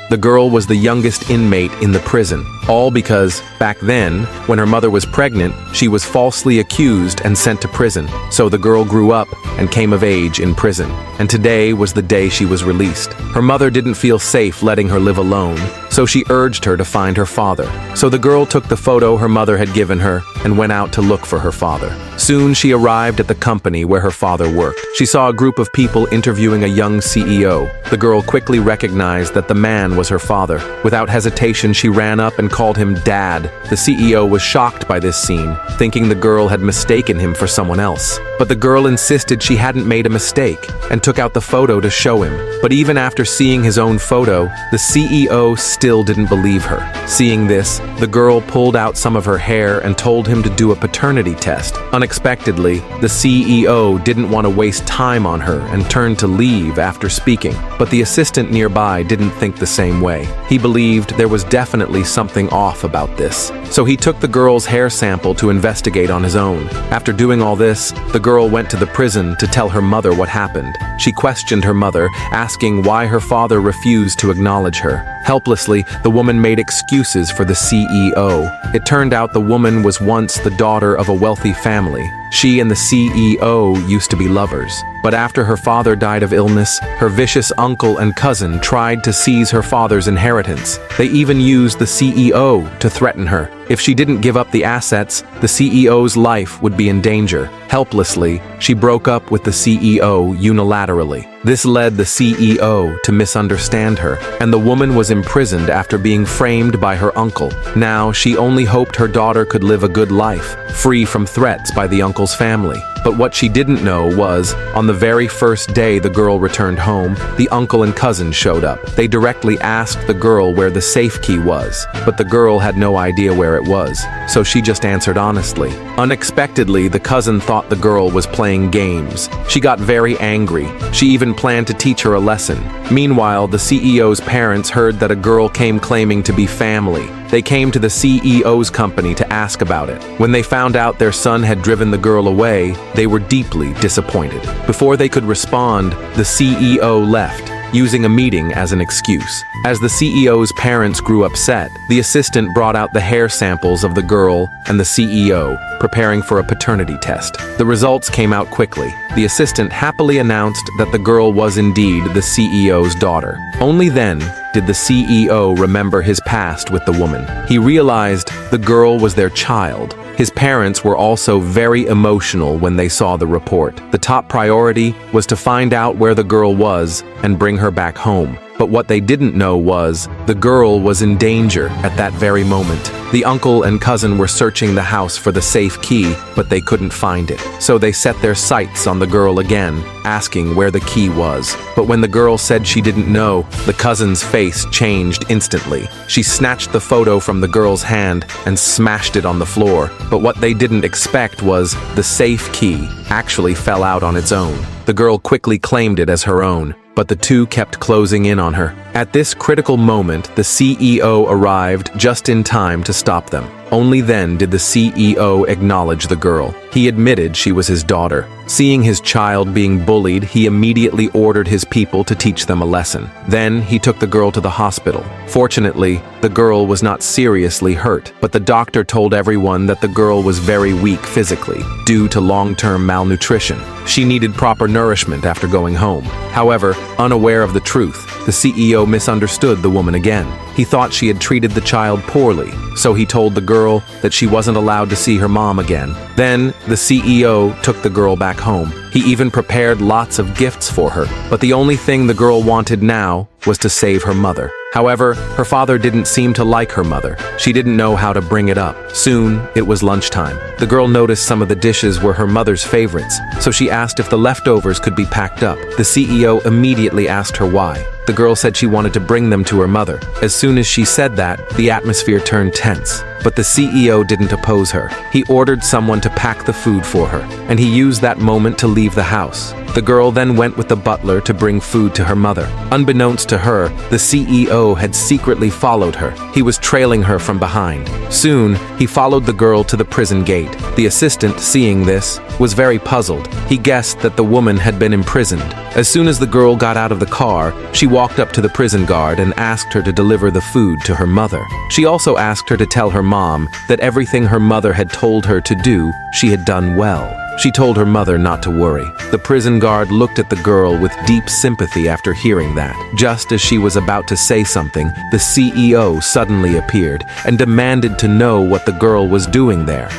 The girl was the youngest inmate in the prison, all because, back then, when her mother was pregnant, she was falsely accused and sent to prison. So the girl grew up and came of age in prison, and today was the day she was released. Her mother didn't feel safe letting her live alone, so she urged her to find her father. So the girl took the photo her mother had given her and went out to look for her father. Soon she arrived at the company where her father worked. She saw a group of people interviewing a young CEO. The girl quickly recognized that the man was her father. Without hesitation, she ran up and called him Dad. The CEO was shocked by this scene, thinking the girl had mistaken him for someone else. But the girl insisted she hadn't made a mistake and took out the photo to show him. But even after seeing his own photo, the CEO still didn't believe her. Seeing this, the girl pulled out some of her hair and told him to do a paternity test. Unexpectedly, the CEO didn't want to waste time on her and turned to leave after speaking. But the assistant nearby didn't think the same way. He believed there was definitely something off about this. So he took the girl's hair sample to investigate on his own. After doing all this, the girl went to the prison to tell her mother what happened. She questioned her mother, asking why her father refused to acknowledge her. Helplessly, the woman made excuses for the CEO. It turned out the woman was once the daughter of a wealthy family. She and the CEO used to be lovers. But after her father died of illness, her vicious uncle and cousin tried to seize her father's inheritance. They even used the CEO to threaten her. If she didn't give up the assets, the CEO's life would be in danger. Helplessly, she broke up with the CEO unilaterally. This led the CEO to misunderstand her, and the woman was imprisoned after being framed by her uncle. Now, she only hoped her daughter could live a good life, free from threats by the uncle's family. But what she didn't know was, on the very first day the girl returned home, the uncle and cousin showed up. They directly asked the girl where the safe key was, but the girl had no idea where it was, so she just answered honestly. Unexpectedly, the cousin thought the girl was playing games. She got very angry. She even planned to teach her a lesson. Meanwhile, the CEO's parents heard that a girl came claiming to be family. They came to the CEO's company to ask about it. When they found out their son had driven the girl away, they were deeply disappointed. Before they could respond, the CEO left, using a meeting as an excuse. As the CEO's parents grew upset, the assistant brought out the hair samples of the girl and the CEO, preparing for a paternity test. The results came out quickly. The assistant happily announced that the girl was indeed the CEO's daughter. Only then did the CEO remember his past with the woman. He realized the girl was their child. His parents were also very emotional when they saw the report. The top priority was to find out where the girl was and bring her back home. But what they didn't know was the girl was in danger at that very moment. The uncle and cousin were searching the house for the safe key, but they couldn't find it. So they set their sights on the girl again, asking where the key was. But when the girl said she didn't know, the cousin's face changed instantly. She snatched the photo from the girl's hand and smashed it on the floor. But what they didn't expect was the safe key actually fell out on its own. The girl quickly claimed it as her own, but the two kept closing in on her. At this critical moment, the CEO arrived just in time to stop them. Only then did the CEO acknowledge the girl. He admitted she was his daughter. Seeing his child being bullied, he immediately ordered his people to teach them a lesson. Then he took the girl to the hospital. Fortunately, the girl was not seriously hurt, but the doctor told everyone that the girl was very weak physically due to long-term malnutrition. She needed proper nourishment after going home. However, unaware of the truth, the CEO misunderstood the woman again. He thought she had treated the child poorly, so he told the girl that she wasn't allowed to see her mom again. Then, the CEO took the girl back home. He even prepared lots of gifts for her, but the only thing the girl wanted now was to save her mother. However, her father didn't seem to like her mother. She didn't know how to bring it up. Soon, it was lunchtime. The girl noticed some of the dishes were her mother's favorites, so she asked if the leftovers could be packed up. The CEO immediately asked her why. The girl said she wanted to bring them to her mother. As soon as she said that, the atmosphere turned tense. But the CEO didn't oppose her. He ordered someone to pack the food for her, and he used that moment to leave the house. The girl then went with the butler to bring food to her mother. Unbeknownst to her, the CEO had secretly followed her. He was trailing her from behind. Soon, he followed the girl to the prison gate. The assistant, seeing this, was very puzzled. He guessed that the woman had been imprisoned. As soon as the girl got out of the car, she walked up to the prison guard and asked her to deliver the food to her mother. She also asked her to tell her mom that everything her mother had told her to do, she had done well. She told her mother not to worry. The prison guard looked at the girl with deep sympathy after hearing that. Just as she was about to say something, the CEO suddenly appeared and demanded to know what the girl was doing there.